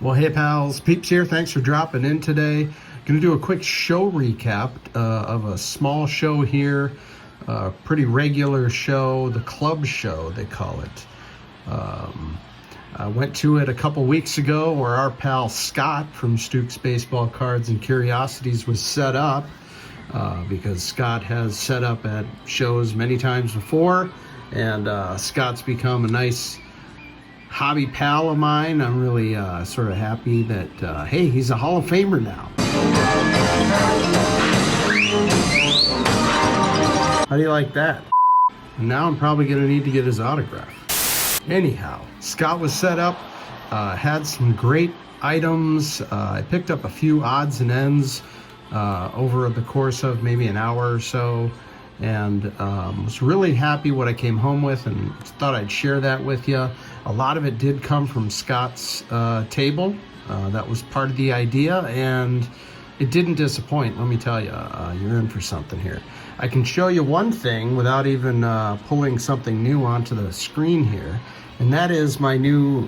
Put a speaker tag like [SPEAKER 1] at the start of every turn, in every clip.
[SPEAKER 1] Well, hey pals, Peeps here. Thanks for dropping in today. Going to do a quick show recap of a small show here, pretty regular show, the club show they call it. I went to it a couple weeks ago where our pal Scott from Stuke's Baseball Cards and Curiosities was set up because Scott has set up at shows many times before, and Scott's become a nice hobby pal of mine. I'm really sort of happy that, hey, he's a Hall of Famer now. How do you like that? And now I'm probably going to need to get his autograph. Anyhow, Scott was set up, had some great items. I picked up a few odds and ends over the course of maybe an hour or so, and was really happy what I came home with, and thought I'd share that with you. A lot of it did come from Scott's table. That was part of the idea, and it didn't disappoint. Let me tell you, you're in for something here. I can show you one thing without even pulling something new onto the screen here, and that is my new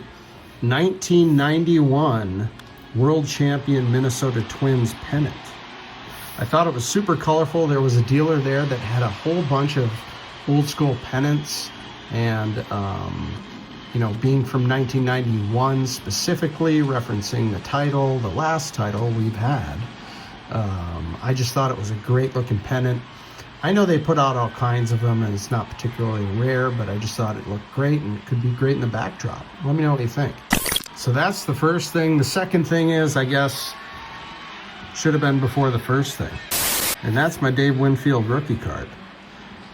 [SPEAKER 1] 1991 World Champion Minnesota Twins pennant. I thought it was super colorful. There was a dealer there that had a whole bunch of old school pennants, and you know, being from 1991 specifically, referencing the title, the last title we've had, I just thought it was a great looking pennant. I know they put out all kinds of them and it's not particularly rare, but I just thought it looked great and it could be great in the backdrop. Let me know what you think. So that's the first thing. The second thing is, I guess, should have been before the first thing, and that's my Dave Winfield rookie card.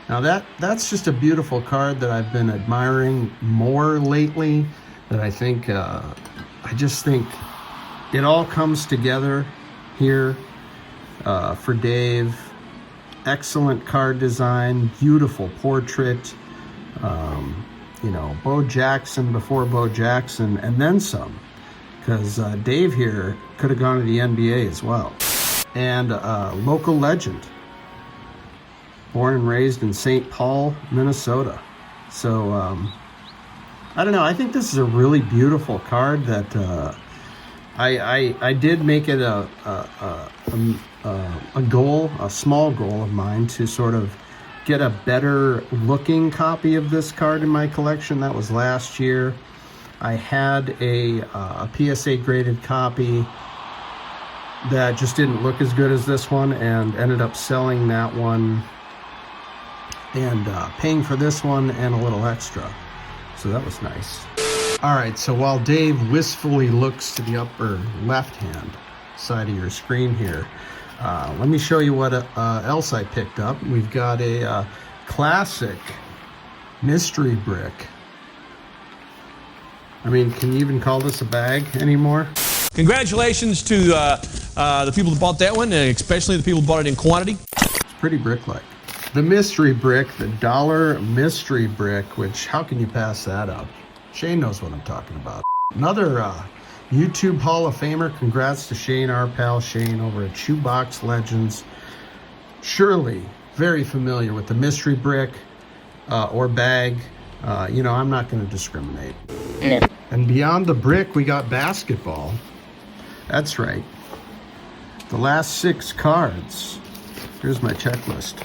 [SPEAKER 1] Now that's just a beautiful card that I've been admiring more lately, that I think, I just think it all comes together here for Dave. Excellent card design, beautiful portrait, you know, Bo Jackson before Bo Jackson, and then some, because Dave here could have gone to the NBA as well. And local legend, born and raised in St. Paul, Minnesota. So I don't know, I think this is a really beautiful card that I did make it a goal, a small goal of mine, to sort of get a better looking copy of this card in my collection. That was last year. I had a PSA graded copy that just didn't look as good as this one, and ended up selling that one and paying for this one and a little extra. So that was nice. All right, so while Dave wistfully looks to the upper left-hand side of your screen here, let me show you what else I picked up. We've got a classic mystery brick. I mean, can you even call this a bag anymore?
[SPEAKER 2] Congratulations to the people that bought that one, and especially the people who bought it in quantity.
[SPEAKER 1] It's pretty brick-like. The mystery brick, the dollar mystery brick, which, how can you pass that up? Shane knows what I'm talking about. Another YouTube Hall of Famer. Congrats to Shane, our pal Shane over at Shoebox Legends. Surely very familiar with the mystery brick or bag. You know, I'm not going to discriminate.
[SPEAKER 3] No.
[SPEAKER 1] And beyond the brick, we got basketball. That's right. The last 6 cards. Here's my checklist.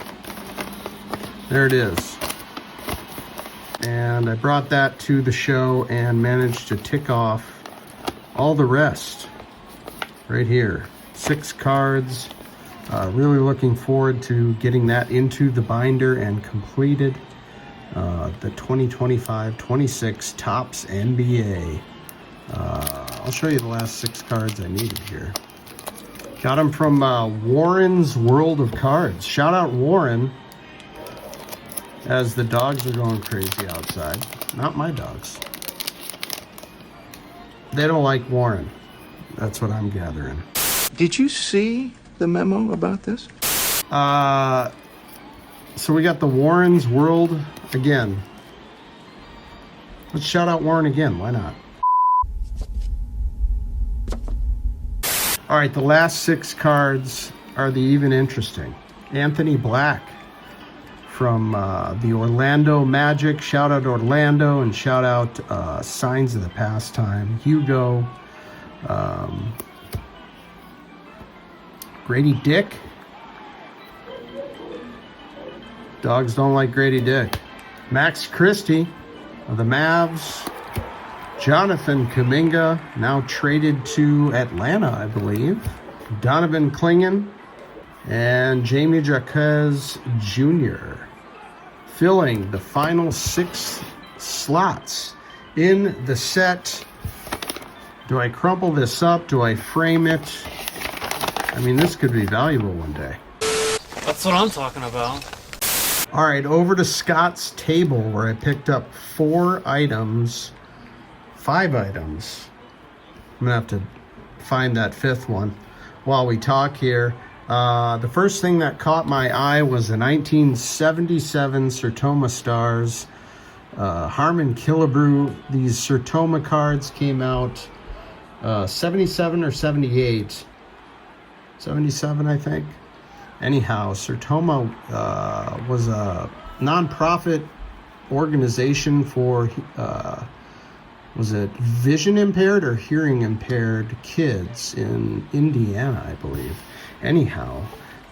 [SPEAKER 1] There it is. And I brought that to the show and managed to tick off all the rest right here. 6 cards. Really looking forward to getting that into the binder and completed. The 2025-26 Topps NBA. I'll show you the last 6 cards I needed here. Got them from Warren's World of Cards. Shout out Warren, as the dogs are going crazy outside. Not my dogs. They don't like Warren. That's what I'm gathering.
[SPEAKER 4] Did you see the memo about this?
[SPEAKER 1] So we got the Warren's World again. Let's shout out Warren again. Why not? All right, the last 6 cards are the even interesting. Anthony Black from the Orlando Magic. Shout out Orlando, and shout out Signs of the Pastime. Hugo, Grady Dick. Dogs don't like Grady Dick. Max Christie of the Mavs. Jonathan Kuminga, now traded to Atlanta, I believe. Donovan Clingan and Jamie Jaquez Jr. filling the final 6 slots in the set. Do I crumple this up? Do I frame it? I mean, this could be valuable one day.
[SPEAKER 3] That's what I'm talking about.
[SPEAKER 1] All right, over to Scott's table where I picked up 5 items. I'm gonna have to find that 5th one while we talk here. The first thing that caught my eye was the 1977 Sertoma Stars. Harmon Killebrew. These Sertoma cards came out 77 or 78. 77, I think. Anyhow, Sertoma was a nonprofit organization for, was it vision impaired or hearing impaired kids in Indiana, I believe. Anyhow,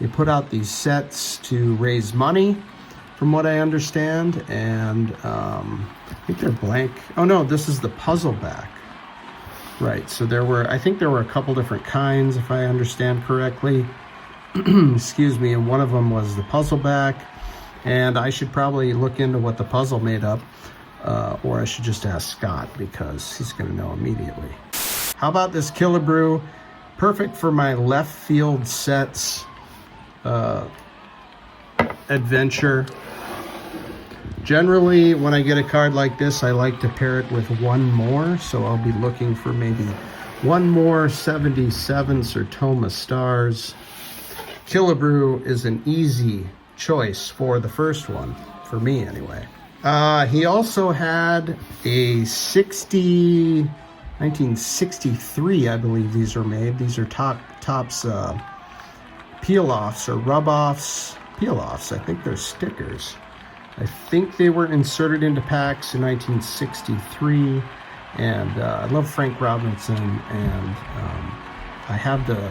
[SPEAKER 1] they put out these sets to raise money, from what I understand, and I think they're blank. Oh no, this is the puzzle back. Right, so I think there were a couple different kinds, if I understand correctly. Excuse me, and one of them was the puzzle back, and I should probably look into what the puzzle made up, or I should just ask Scott because he's going to know immediately. How about this Killebrew? Perfect for my left field sets adventure. Generally, when I get a card like this, I like to pair it with one more, so I'll be looking for maybe one more 77 Sertoma Stars. Killebrew is an easy choice for the first one, for me anyway. He also had a 1963, I believe these are made. These are Topps peel-offs or rub-offs. Peel-offs, I think they're stickers. I think they were inserted into packs in 1963. And I love Frank Robinson, and I have the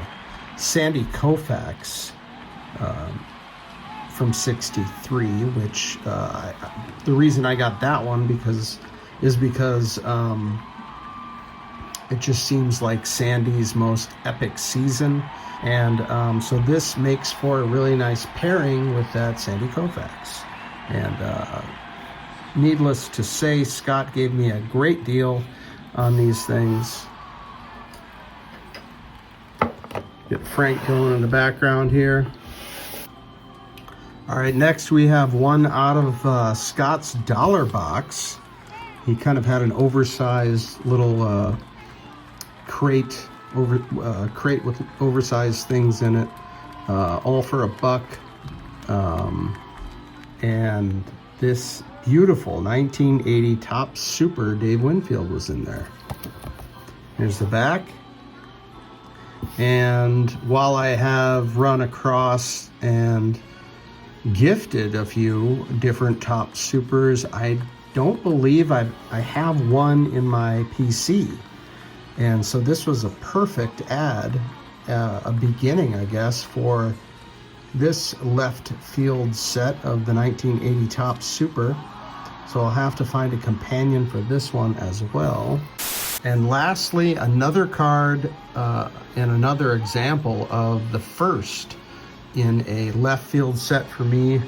[SPEAKER 1] Sandy Koufax from '63, which the reason I got that one is because it just seems like Sandy's most epic season, and so this makes for a really nice pairing with that Sandy Koufax. And needless to say, Scott gave me a great deal on these things. Get Frank going in the background here. All right, next we have one out of Scott's dollar box. He kind of had an oversized little crate with oversized things in it, all for $1. And this beautiful 1980 Topps Super Dave Winfield was in there. Here's the back. And while I have run across and gifted a few different Topps Supers, I don't believe I have one in my PC. And so this was a perfect ad, a beginning, I guess, for this left field set of the 1980 Topps Super. So I'll have to find a companion for this one as well. And lastly, another card and another example of the first in a left field set for me.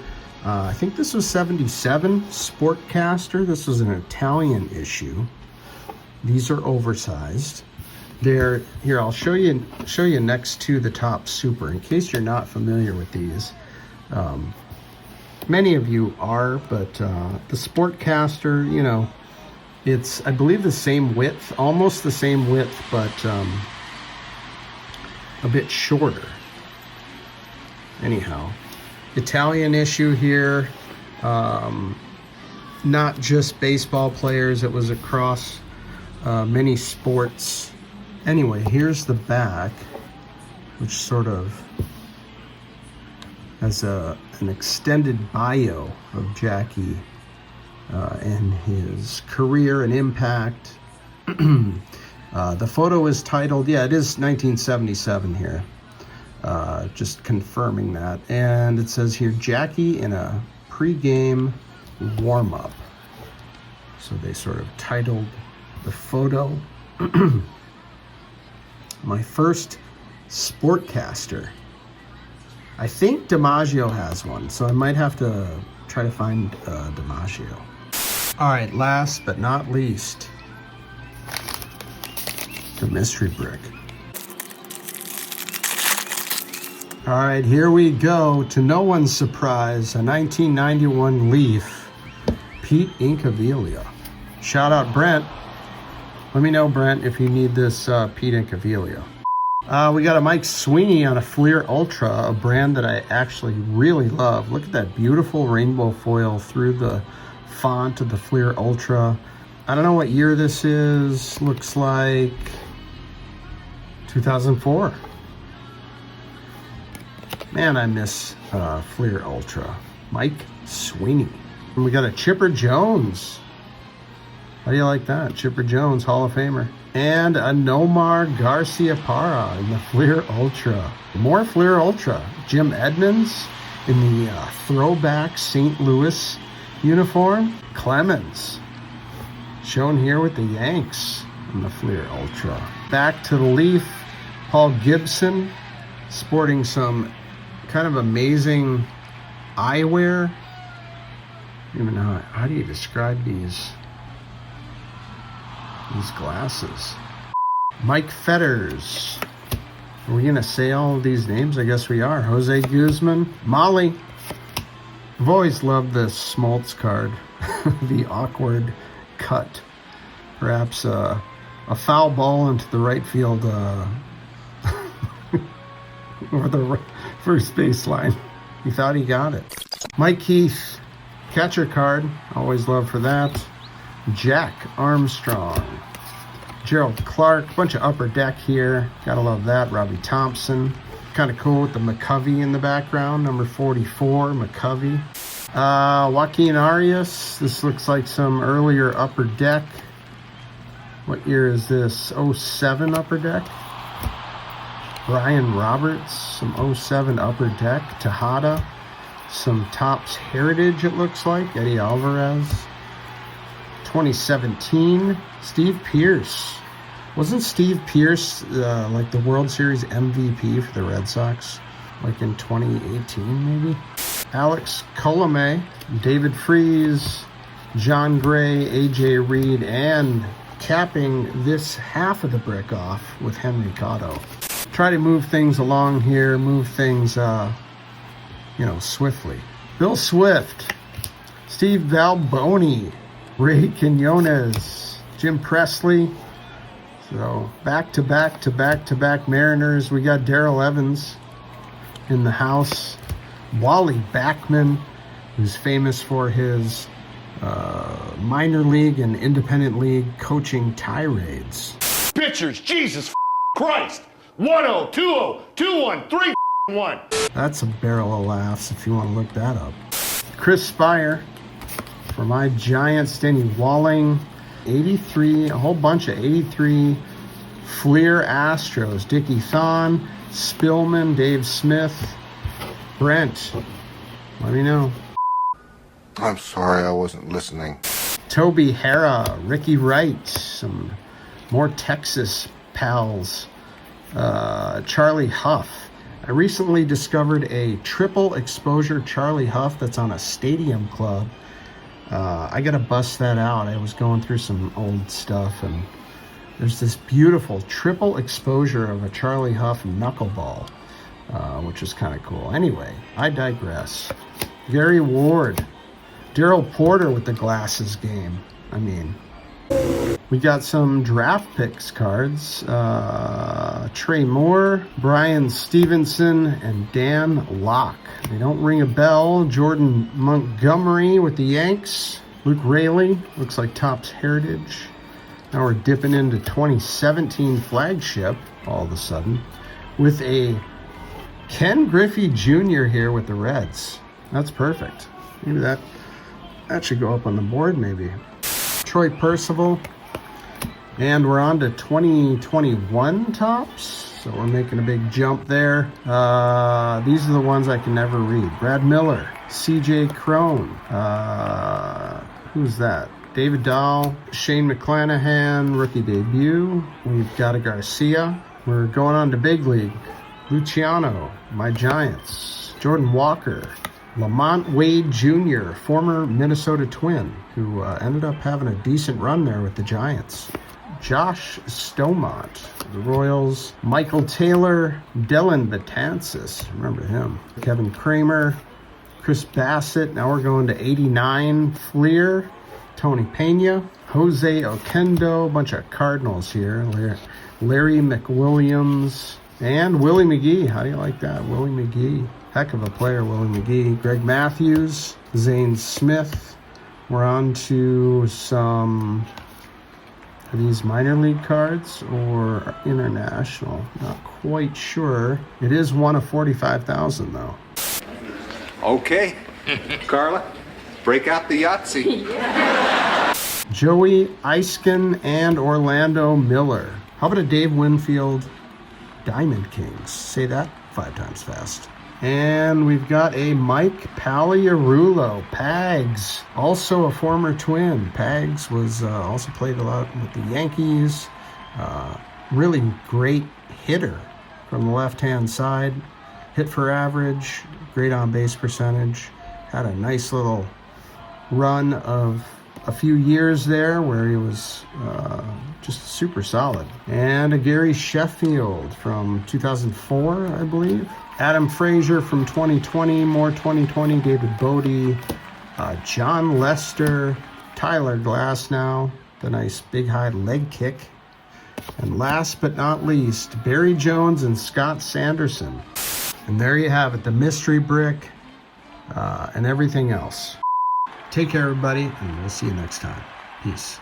[SPEAKER 1] I think this was 77 Sportcaster. This was an Italian issue. These are oversized. They're here. I'll show you next to the Topps Super in case you're not familiar with these. Many of you are, but the Sportcaster, you know, it's, I believe, the same width, almost the same width, but a bit shorter. Anyhow, Italian issue here. Not just baseball players, it was across many sports. Anyway, here's the back, which sort of has an extended bio of Jackie and his career and impact. The photo is titled, yeah, it is 1977 here. Just confirming that. And it says here, Jackie in a pre-game warm-up. So they sort of titled the photo. My first Sportcaster. I think DiMaggio has one, so I might have to try to find DiMaggio. All right, last but not least, the mystery brick. All right, here we go. To no one's surprise, a 1991 Leaf, Pete Incaviglia. Shout out Brent. Let me know, Brent, if you need this Pete Incaviglia. We got a Mike Sweeney on a Fleer Ultra, a brand that I actually really love. Look at that beautiful rainbow foil through the font of the Fleer Ultra. I don't know what year this is. Looks like 2004. Man, I miss Fleer Ultra. Mike Sweeney. And we got a Chipper Jones. How do you like that? Chipper Jones, Hall of Famer. And a Nomar Garciaparra in the Fleer Ultra. More Fleer Ultra. Jim Edmonds in the throwback St. Louis uniform. Clemens, shown here with the Yanks in the Fleer Ultra. Back to the Leaf. Paul Gibson, sporting some kind of amazing eyewear. I don't even know, how do you describe these glasses? Mike Fetters. Are we gonna say all of these names? I guess we are. Jose Guzman. Molly. I've always loved this Smoltz card. The awkward cut. Perhaps a foul ball into the right field over the first baseline. He thought he got it. Mike Keith. Catcher card. Always love for that. Jack Armstrong. Gerald Clark, bunch of upper deck here. Gotta love that. Robbie Thompson. Kind of cool with the McCovey in the background. Number 44, McCovey. Joaquin Arias. This looks like some earlier upper deck. What year is this? 07 upper deck. Brian Roberts, some 07 upper deck. Tejada. Some Topps Heritage, it looks like. Eddie Alvarez. 2017, Steve Pearce. Wasn't Steve Pearce like the World Series MVP for the Red Sox? Like in 2018, maybe? Alex Colomé, David Freese, John Gray, AJ Reed, and capping this half of the brick off with Henry Cotto. Try to move things along here, move things, swiftly. Bill Swift, Steve Valboni, Ray Quinones, Jim Presley. So back to back Mariners. We got Darrell Evans in the house. Wally Backman, who's famous for his minor league and independent league coaching tirades.
[SPEAKER 5] Pitchers, Jesus Christ! 1-0, 2-0, 2-1, 3-1.
[SPEAKER 1] That's a barrel of laughs if you want to look that up. Chris Spire. For my Giants, Denny Walling, 83, a whole bunch of 83 Fleer Astros. Dickie Thon, Spillman, Dave Smith, Brent. Let me know.
[SPEAKER 6] I'm sorry, I wasn't listening.
[SPEAKER 1] Toby Hara, Ricky Wright, some more Texas pals. Charlie Huff. I recently discovered a triple exposure Charlie Huff that's on a Stadium Club. I gotta bust that out. I was going through some old stuff, and there's this beautiful triple exposure of a Charlie Huff knuckleball, which is kind of cool. Anyway, I digress. Gary Ward, Daryl Porter with the glasses game. I mean, we got some draft picks cards. Trey Moore, Brian Stevenson, and Dan Locke. They don't ring a bell. Jordan Montgomery with the Yanks. Luke Raley, looks like Topps Heritage. Now we're dipping into 2017 flagship all of a sudden with a Ken Griffey Jr. here with the Reds. That's perfect. Maybe that should go up on the board maybe. Troy Percival. And we're on to 2021 tops. So we're making a big jump there. These are the ones I can never read. Brad Miller, CJ Crone. Who's that? David Dahl, Shane McClanahan, rookie debut. We've got a Garcia. We're going on to Big League. Luciano, my Giants. Jordan Walker. Lamont Wade Jr., former Minnesota Twin, who ended up having a decent run there with the Giants. Josh Stomont, the Royals. Michael Taylor, Dylan Betances, remember him. Kevin Kramer, Chris Bassett. Now we're going to 89. Fleer, Tony Pena, Jose Oquendo, a bunch of Cardinals here. Larry McWilliams, and Willie McGee. How do you like that? Willie McGee. Heck of a player, Willie McGee. Greg Matthews, Zane Smith. We're on to some, are these minor league cards or international? Not quite sure. It is one of 45,000 though.
[SPEAKER 7] Okay, Carla, break out the Yahtzee.
[SPEAKER 1] Joey Eiskin and Orlando Miller. How about a Dave Winfield Diamond Kings? Say that 5 times fast. And we've got a Mike Pagliarulo, Pags, also a former Twin. Pags was also played a lot with the Yankees. Really great hitter from the left-hand side. Hit for average, great on-base percentage. Had a nice little run of a few years there where he was just super solid. And a Gary Sheffield from 2004, I believe. Adam Frazier from 2020, more 2020, David Bodie, John Lester, Tyler Glasnow, the nice big high leg kick. And last but not least, Barry Jones and Scott Sanderson. And there you have it, the mystery brick and everything else. Take care, everybody, and we'll see you next time. Peace.